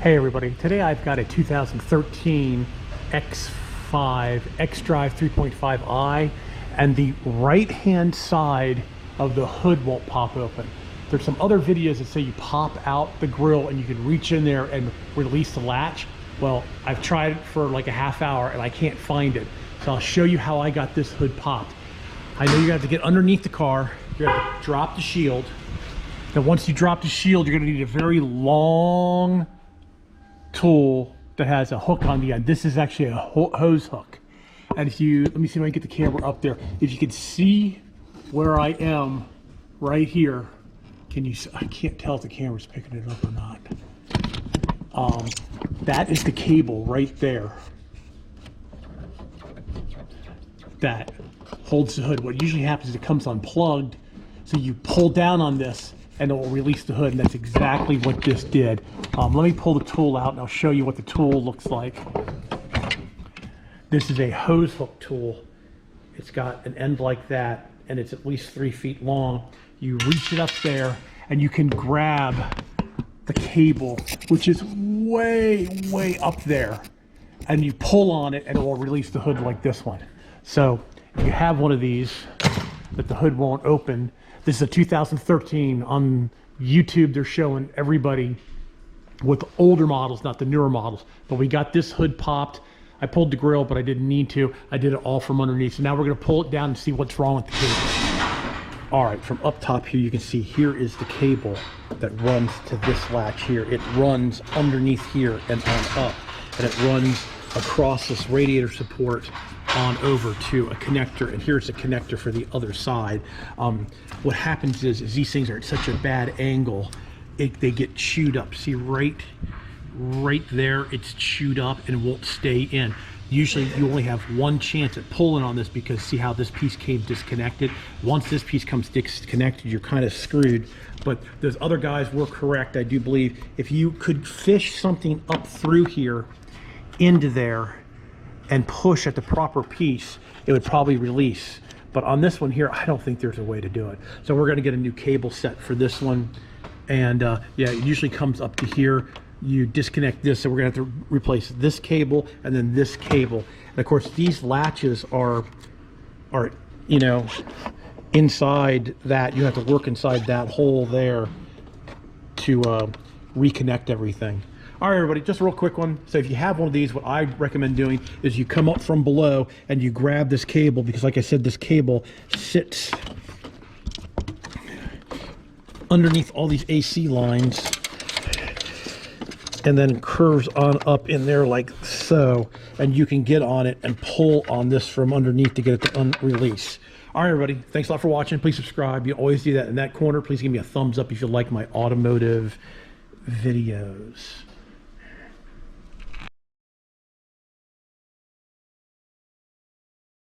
Hey everybody, today I've got a 2013 X5 xDrive 3.5i and the right hand side of the hood won't pop open. There's some other videos that say you pop out the grill and you can reach in there and release the latch. Well, I've tried it for like a half hour and I can't find it. So I'll show you how I got this hood popped. I know you're gonna have to get underneath the car, you're gonna have to drop the shield. Now once you drop the shield, you're gonna need a very long tool that has a hook on the end. This is actually a hose hook. And if you, let me see if I can get the camera up there. If you can see where I am right here, can you, I can't tell if the camera's picking it up or not. That is the cable right there that holds the hood. What usually happens is it comes unplugged, so you pull down on this and it will release the hood, and that's exactly what this did. Let me pull the tool out and I'll show you what the tool looks like. This is a hose hook tool. It's got an end like that and it's at least 3 feet long. You reach it up there and you can grab the cable, which is way up there, and you pull on it and it will release the hood like this one. So if you have one of these that the hood won't open, this is a 2013. On YouTube, they're showing everybody with older models, not the newer models. But we got this hood popped. I pulled the grill, but I didn't need to. I did it all from underneath. So now we're gonna pull it down and see what's wrong with the cable. All right, from up top here, you can see here is the cable that runs to this latch here. It runs underneath here and on up, and it runs across this radiator support on over to a connector, and here's a connector for the other side. What happens is these things are at such a bad angle, they get chewed up. See right there, it's chewed up and it won't stay in. Usually you only have one chance at pulling on this, because see how this piece came disconnected? Once this piece comes disconnected, you're kind of screwed. But those other guys were correct, I do believe. If you could fish something up through here into there and push at the proper piece, it would probably release. But on this one here, I don't think there's a way to do it. So we're gonna get a new cable set for this one. And yeah, it usually comes up to here. You disconnect this, so we're gonna have to replace this cable and then this cable. And of course, these latches are you know, inside that. You have to work inside that hole there to reconnect everything. All right, everybody, just a real quick one. So if you have one of these, what I recommend doing is you come up from below and you grab this cable, because like I said, this cable sits underneath all these AC lines and then curves on up in there like so, and you can get on it and pull on this from underneath to get it to release. All right, everybody, thanks a lot for watching. Please subscribe. You always do that in that corner. Please give me a thumbs up if you like my automotive videos.